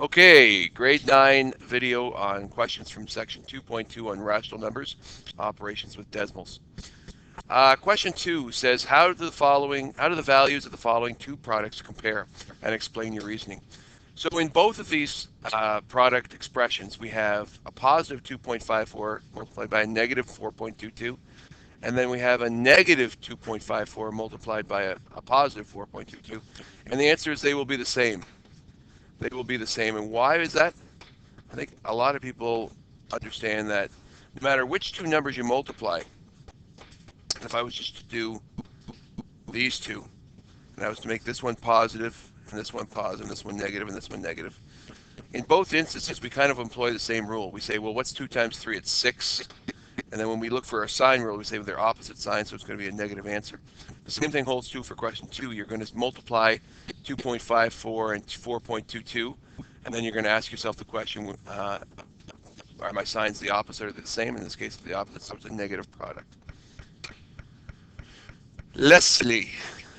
Okay, grade 9 video on questions from section 2.2 on rational numbers, operations with decimals. Question 2 says, how do the values of the following two products compare? And explain your reasoning. So in both of these product expressions, we have a positive 2.54 multiplied by a negative 4.22, and then we have a negative 2.54 multiplied by a positive 4.22. And the answer is they will be the same. They will be the same. And why is that? I think a lot of people understand that no matter which two numbers you multiply, if I was just to do these two, and I was to make this one positive, and this one positive, and this one negative, and this one negative, in both instances, we kind of employ the same rule. We say, well, what's 2 times 3? It's 6. And then when we look for a sign rule, we say, well, they're opposite signs, so it's going to be a negative answer. The same thing holds true for question 2. You're going to multiply 2.54 and 4.22, and then you're going to ask yourself the question, are my signs the opposite or the same? In this case, the opposite, so it's a negative product. Leslie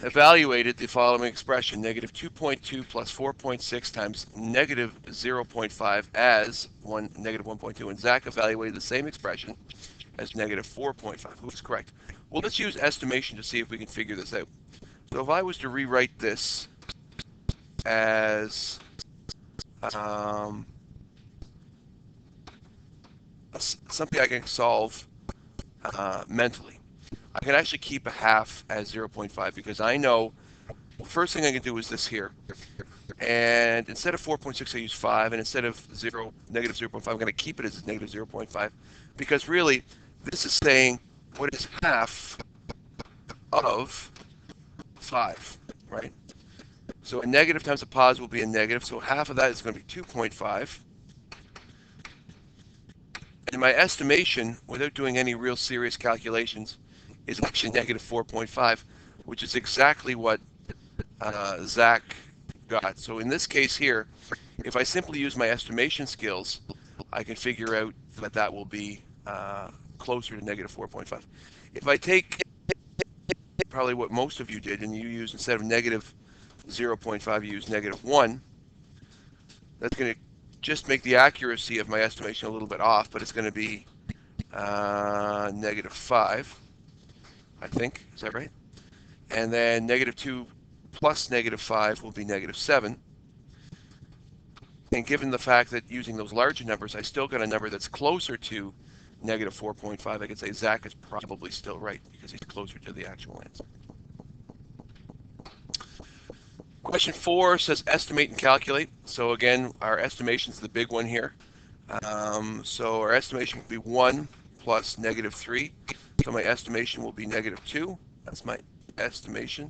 evaluated the following expression, negative 2.2 plus 4.6 times negative 0.5 as negative 1.2. And Zach evaluated the same expression as negative 4.5. Who is correct? Well, let's use estimation to see if we can figure this out. So if I was to rewrite this as something I can solve mentally, I can actually keep a half as 0.5 because I know the first thing I can do is this here. And instead of 4.6, I use 5. And instead of negative 0.5, I'm going to keep it as negative 0.5 because really this is saying what is half of 5, right? So a negative times a positive will be a negative. So half of that is going to be 2.5. And my estimation, without doing any real serious calculations, is actually negative 4.5, which is exactly what Zach got. So in this case here, if I simply use my estimation skills, I can figure out that that will be closer to negative 4.5. If I take probably what most of you did, and you use, instead of negative 0.5, you use negative 1, that's going to just make the accuracy of my estimation a little bit off, but it's going to be negative 5, I think. Is that right? And then negative 2 plus negative 5 will be negative 7. And given the fact that using those larger numbers, I still got a number that's closer to negative 4.5, I could say Zach is probably still right because he's closer to the actual answer. Question 4 says estimate and calculate. So again, our estimation is the big one here. So our estimation will be 1 plus negative 3. So my estimation will be negative 2. That's my estimation.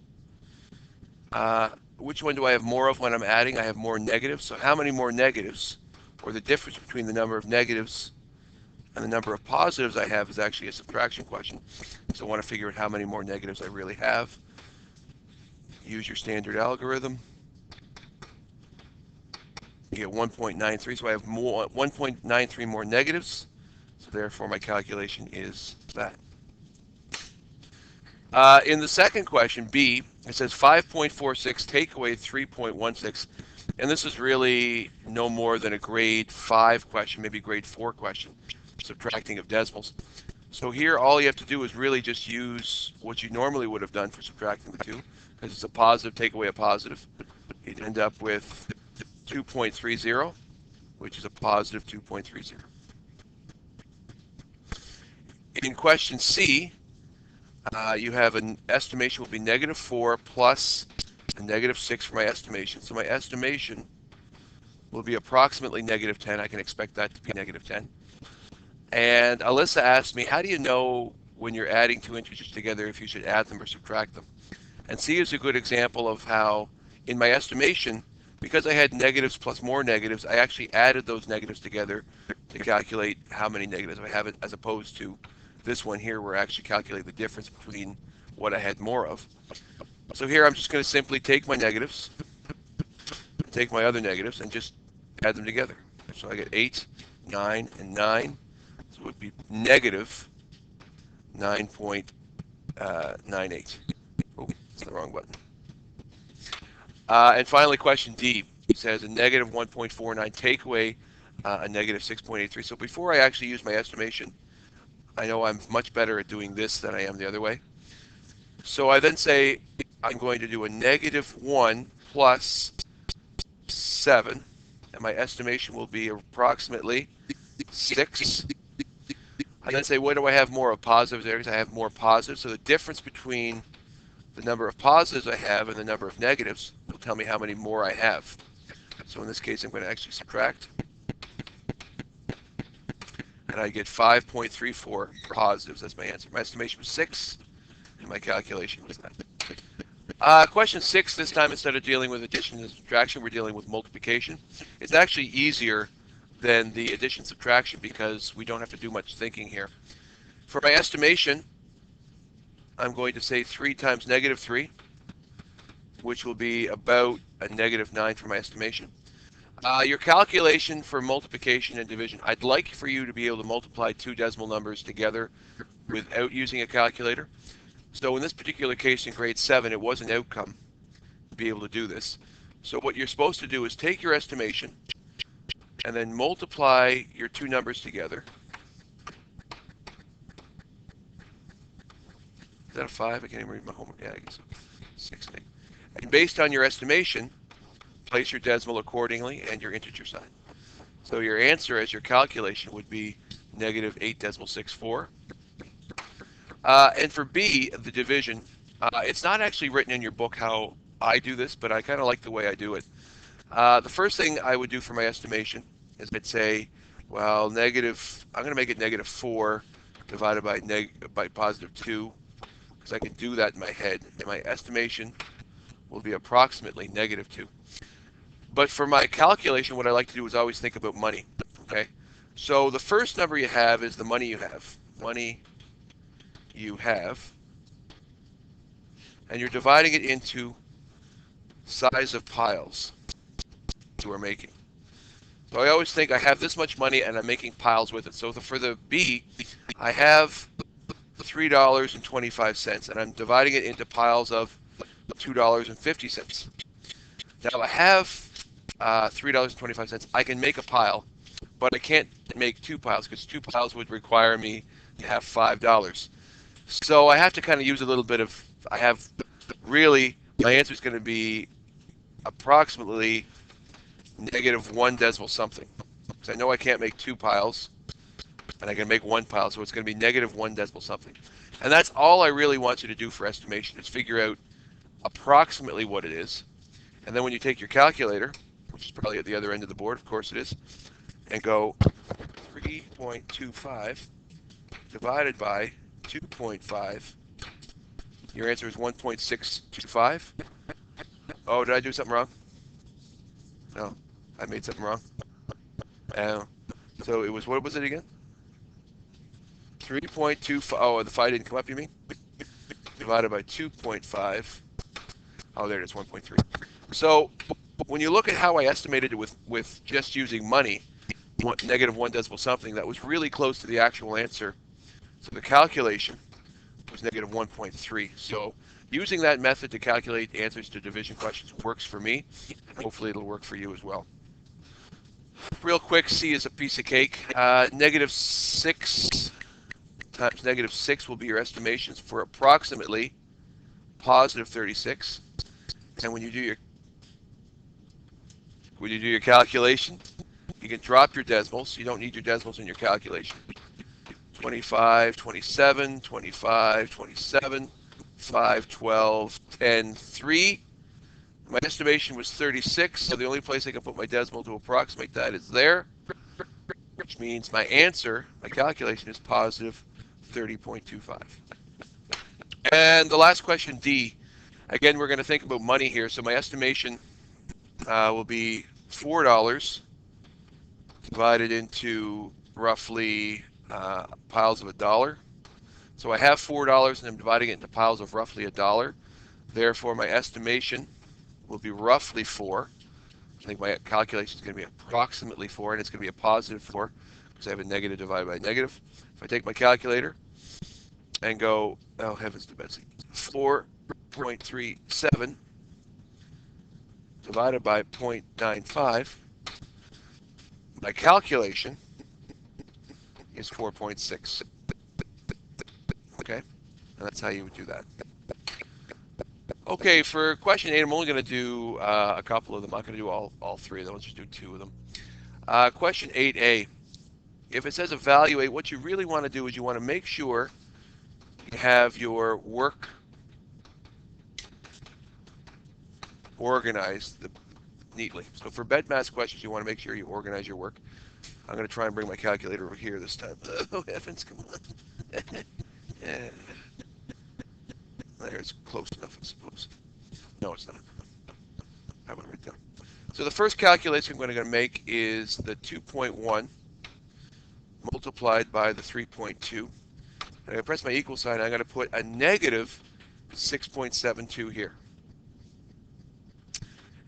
Which one do I have more of when I'm adding? I have more negatives. So how many more negatives, or the difference between the number of negatives and the number of positives I have, is actually a subtraction question. So I want to figure out how many more negatives I really have. Use your standard algorithm. You get 1.93, so I have 1.93 more negatives. So therefore my calculation is that. In the second question, B, it says 5.46 take away 3.16. And this is really no more than a grade 5 question, maybe grade 4 question, subtracting of decimals. So here all you have to do is really just use what you normally would have done for subtracting the two, because it's a positive take away a positive. You'd end up with 2.30, which is a positive 2.30. In question C, you have an estimation will be negative 4 plus a negative 6 for my estimation. So my estimation will be approximately negative 10. I can expect that to be negative 10. And Alyssa asked me, how do you know when you're adding two integers together if you should add them or subtract them? And C is a good example of how, in my estimation, because I had negatives plus more negatives, I actually added those negatives together to calculate how many negatives I have, as opposed to this one here where I actually calculate the difference between what I had more of. So here I'm just going to simply take my negatives, take my other negatives, and just add them together. So I get 8, 9, and 9. So it would be negative 9.98. Oh, that's the wrong button. And finally, question D. says a negative 1.49, take away a negative 6.83. So before I actually use my estimation, I know I'm much better at doing this than I am the other way. So I then say I'm going to do a negative 1 plus 7, and my estimation will be approximately 6. I then say, what do I have more of? Positives there, because I have more positives. So the difference between the number of positives I have and the number of negatives will tell me how many more I have. So in this case, I'm going to actually subtract, and I get 5.34 positives. That's my answer. My estimation was 6, and my calculation was that. Question 6, this time instead of dealing with addition and subtraction, we're dealing with multiplication. It's actually easier than the addition subtraction because we don't have to do much thinking here. For my estimation, I'm going to say 3 times negative 3, which will be about a negative 9 for my estimation. Your calculation for multiplication and division, I'd like for you to be able to multiply two decimal numbers together without using a calculator. So in this particular case in grade 7, it was an outcome to be able to do this. So what you're supposed to do is take your estimation and then multiply your two numbers together. Is that a 5? I can't even read my homework. Yeah, I guess so. 6 and 8. And based on your estimation, place your decimal accordingly and your integer sign. So your answer as your calculation would be negative 8.64. And for B, the division, it's not actually written in your book how I do this, but I kind of like the way I do it. The first thing I would do for my estimation is I'd say, well, I'm going to make it negative 4 divided by positive 2, because I can do that in my head. And my estimation will be approximately negative 2. But for my calculation, what I like to do is always think about money. Okay, so the first number you have is the money you have. Money you have, and you're dividing it into size of piles you are making. So I always think I have this much money and I'm making piles with it. So for the B, I have $3.25 and I'm dividing it into piles of $2.50. Now I have $3.25. I can make a pile, but I can't make two piles because two piles would require me to have $5. So I have to kind of use a little bit of, my answer is going to be approximately negative 1 decimal something. Because I know I can't make two piles, and I can make one pile, so it's going to be negative 1 decimal something. And that's all I really want you to do for estimation, is figure out approximately what it is. And then when you take your calculator, which is probably at the other end of the board, of course it is, and go 3.25 divided by 2.5, your answer is 1.625. Oh, did I do something wrong? No, I made something wrong. So it was, what was it again? 3.25, oh, the 5 didn't come up, you mean? Divided by 2.5. Oh, there it is, 1.3. So when you look at how I estimated it with just using money, negative 1 decimal something, that was really close to the actual answer. So the calculation was negative 1.3. So using that method to calculate answers to division questions works for me. Hopefully it'll work for you as well. Real quick, C is a piece of cake. Negative 6 times negative 6 will be your estimations for approximately positive 36. And when you do your calculation, you can drop your decimals. You don't need your decimals in your calculation. 25, 27, 25, 27, 5, 12, 10, 3. My estimation was 36, so the only place I can put my decimal to approximate that is there, which means my answer, my calculation, is positive 30.25. And the last question, D. Again, we're going to think about money here, so my estimation will be $4 divided into roughly piles of $1. So I have $4 and I'm dividing it into piles of roughly $1. Therefore, my estimation will be roughly 4. I think my calculation is going to be approximately 4, and it's going to be a positive 4 because I have a negative divided by a negative. If I take my calculator and go, oh heavens to Betsy, 4.37 divided by 0.95, my calculation is 4.6. Okay, and that's how you would do that. Okay, for question 8, I'm only going to do a couple of them. I'm not going to do all three of them. Let's just do 2 of them. Question 8a. If it says evaluate, what you really want to do is you want to make sure you have your work organized neatly. So for bed mass questions, you want to make sure you organize your work. I'm going to try and bring my calculator over here this time. Oh, heavens, come on. Yeah. There, it's close enough, I suppose. No, it's not. I went right down. So the first calculation I'm going to make is the 2.1 multiplied by the 3.2. And I'm going to press my equal sign. I'm going to put a negative 6.72 here.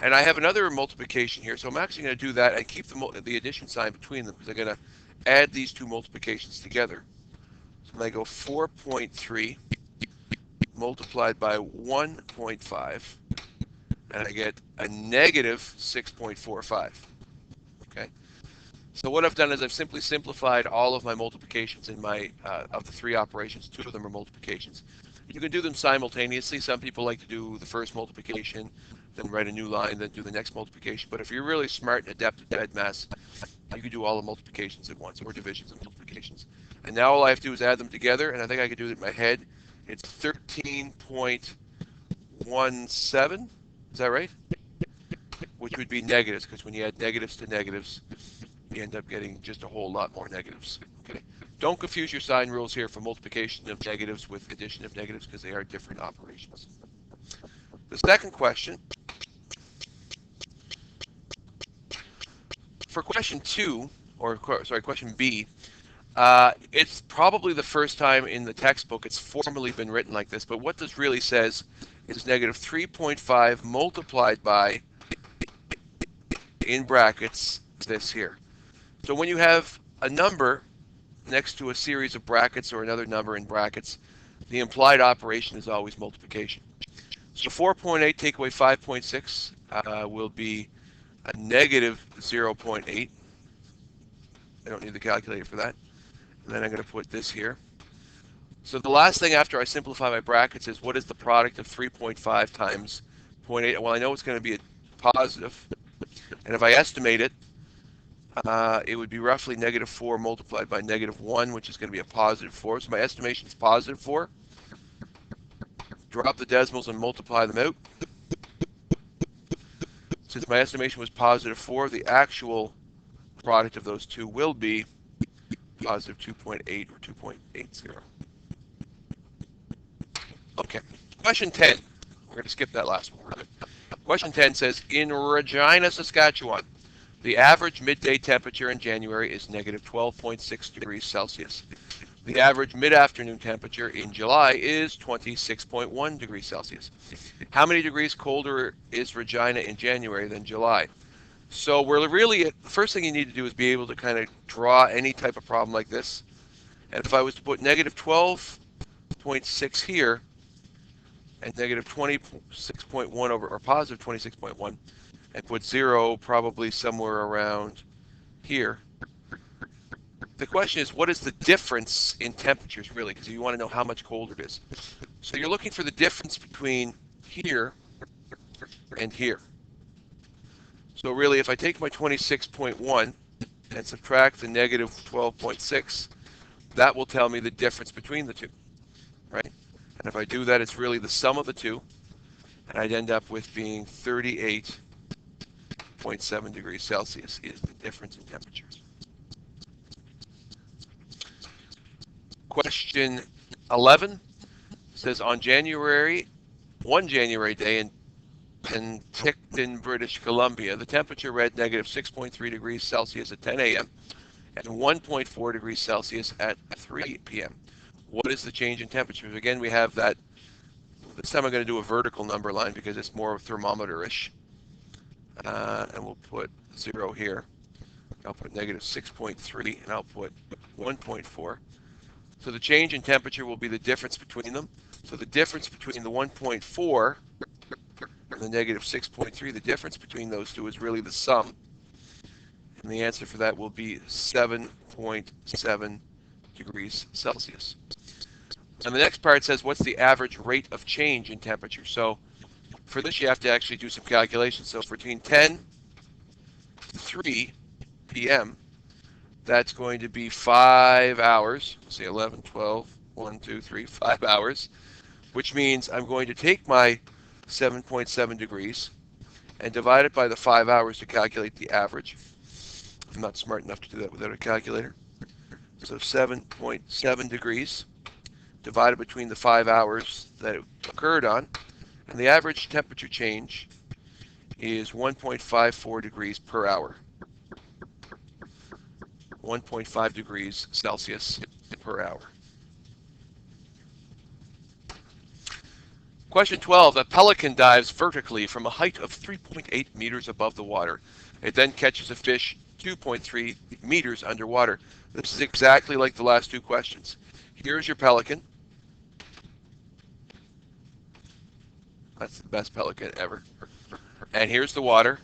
And I have another multiplication here, so I'm actually going to do that and keep the addition sign between them because I'm going to add these two multiplications together. So I'm going to go 4.3 multiplied by 1.5, and I get a negative 6.45. Okay. So what I've done is I've simply simplified all of my multiplications in my of the 3 operations. 2 of them are multiplications. You can do them simultaneously. Some people like to do the first multiplication, then write a new line, then do the next multiplication. But if you're really smart and adept at bed mass, you can do all the multiplications at once, or divisions and multiplications. And now all I have to do is add them together, and I think I can do it in my head. It's 13.17. Is that right? Which would be negatives, because when you add negatives to negatives, you end up getting just a whole lot more negatives. Okay. Don't confuse your sign rules here for multiplication of negatives with addition of negatives, because they are different operations. The second question, for question 2, or sorry, question B, it's probably the first time in the textbook it's formally been written like this, but what this really says is negative 3.5 multiplied by, in brackets, this here. So when you have a number next to a series of brackets or another number in brackets, the implied operation is always multiplication. So 4.8 take away 5.6 will be a negative 0.8. I don't need the calculator for that. And then I'm going to put this here. So the last thing after I simplify my brackets is what is the product of 3.5 times 0.8? Well, I know it's going to be a positive. And if I estimate it, it would be roughly negative 4 multiplied by negative 1, which is going to be a positive 4. So my estimation is positive 4. Drop the decimals and multiply them out. Since my estimation was positive 4, the actual product of those two will be positive 2.8 or 2.80. Okay, question 10. We're going to skip that last one. Question 10 says, in Regina, Saskatchewan, the average midday temperature in January is negative 12.6 degrees Celsius. The average mid-afternoon temperature in July is 26.1 degrees Celsius. How many degrees colder is Regina in January than July? So we're really, the first thing you need to do is be able to kind of draw any type of problem like this. And if I was to put negative 12.6 here, and negative 26.1 over, or positive 26.1, and put 0 probably somewhere around here, the question is, what is the difference in temperatures, really? Because you want to know how much colder it is. So you're looking for the difference between here and here. So really, if I take my 26.1 and subtract the negative 12.6, that will tell me the difference between the two, right? And if I do that, it's really the sum of the two, and I'd end up with being 38.7 degrees Celsius is the difference in temperatures. Question 11 says, on one January day in Penticton, British Columbia, the temperature read negative 6.3 degrees Celsius at 10 a.m. and 1.4 degrees Celsius at 3 p.m. What is the change in temperatures? Again, we have that. This time I'm going to do a vertical number line because it's more thermometer-ish. And we'll put 0 here. I'll put negative 6.3, and I'll put 1.4. So the change in temperature will be the difference between them. So the difference between the 1.4 and the negative 6.3, the difference between those two is really the sum. And the answer for that will be 7.7 degrees Celsius. And the next part says, what's the average rate of change in temperature? So for this, you have to actually do some calculations. So between 10 to 3 p.m., that's going to be 5 hours. Let's see, 11, 12, 1, 2, 3, 5 hours, which means I'm going to take my 7.7 degrees and divide it by the 5 hours to calculate the average. I'm not smart enough to do that without a calculator. So 7.7 degrees divided between the 5 hours that it occurred on, and the average temperature change is 1.54 degrees per hour. 1.5 degrees Celsius per hour. Question 12. A pelican dives vertically from a height of 3.8 meters above the water. It then catches a fish 2.3 meters underwater. This is exactly like the last 2 questions. Here's your pelican. That's the best pelican ever. And here's the water.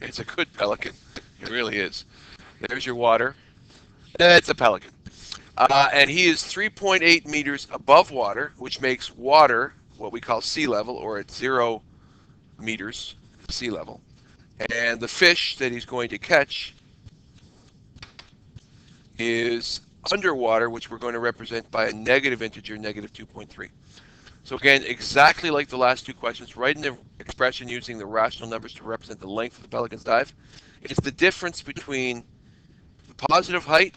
It's a good pelican. It really is. There's your water. It's a pelican. And he is 3.8 meters above water, which makes water what we call sea level, or at 0 meters sea level. And the fish that he's going to catch is underwater, which we're going to represent by a negative integer, negative 2.3. So again, exactly like the last 2 questions, write in the expression using the rational numbers to represent the length of the pelican's dive. It's the difference between the positive height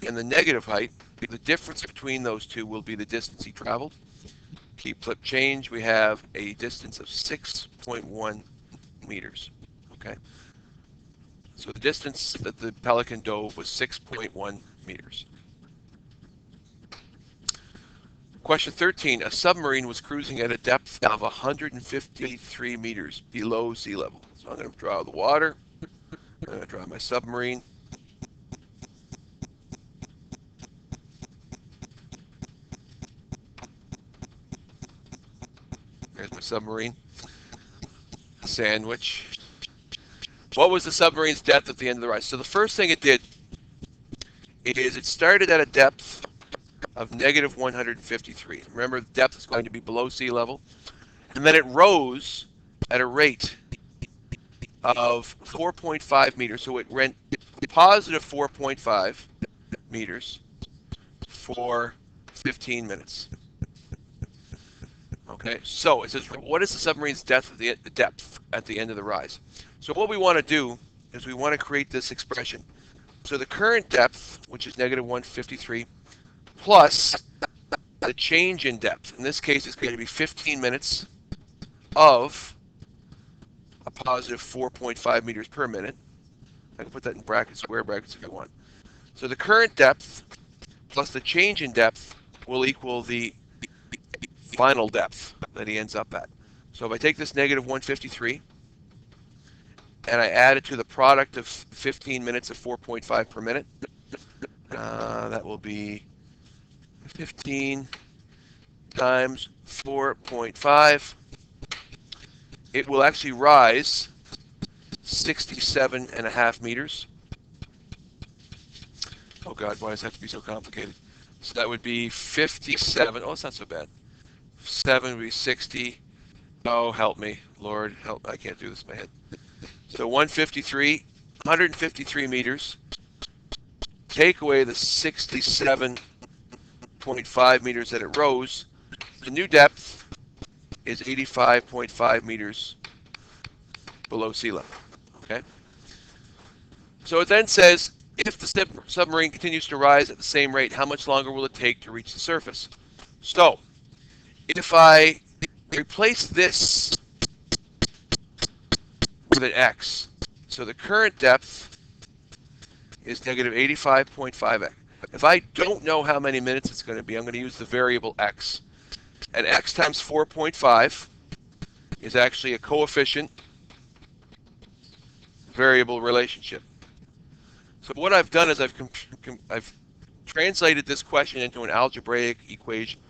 and the negative height. The difference between those two will be the distance he traveled. Keep flip change, we have a distance of 6.1 meters. Okay. So the distance that the pelican dove was 6.1 meters. Question 13. A submarine was cruising at a depth of 153 meters below sea level. So I'm going to draw the water. I'm going to draw my submarine. There's my submarine. Sandwich. What was the submarine's depth at the end of the rise? So the first thing it did is it started at a depth of negative 153. Remember, the depth is going to be below sea level. And then it rose at a rate of 4.5 meters. So it went positive 4.5 meters for 15 minutes. Okay, so it says, what is the submarine's depth at the end of the rise? So what we want to do is we want to create this expression. So the current depth, which is negative 153, plus the change in depth. In this case, it's going to be 15 minutes of a positive 4.5 meters per minute. I can put that in brackets, square brackets if you want. So the current depth plus the change in depth will equal the final depth that he ends up at. So if I take this negative 153 and I add it to the product of 15 minutes of 4.5 per minute, that will be 15 times 4.5. It will actually rise 67.5 meters. Oh God, why does it have to be so complicated? So that would be 57. Oh, it's not so bad. 7 would be 60. Oh, help me, Lord, help! I can't do this in my head. So 153 meters. Take away the 67.5 meters that it rose. The new depth is 85.5 meters below sea level. Okay. So it then says, if the submarine continues to rise at the same rate, how much longer will it take to reach the surface? So, if I replace this with an x, so the current depth is negative 85.5x. If I don't know how many minutes it's going to be, I'm going to use the variable x. And x times 4.5 is actually a coefficient variable relationship. So what I've done is I've translated this question into an algebraic equation.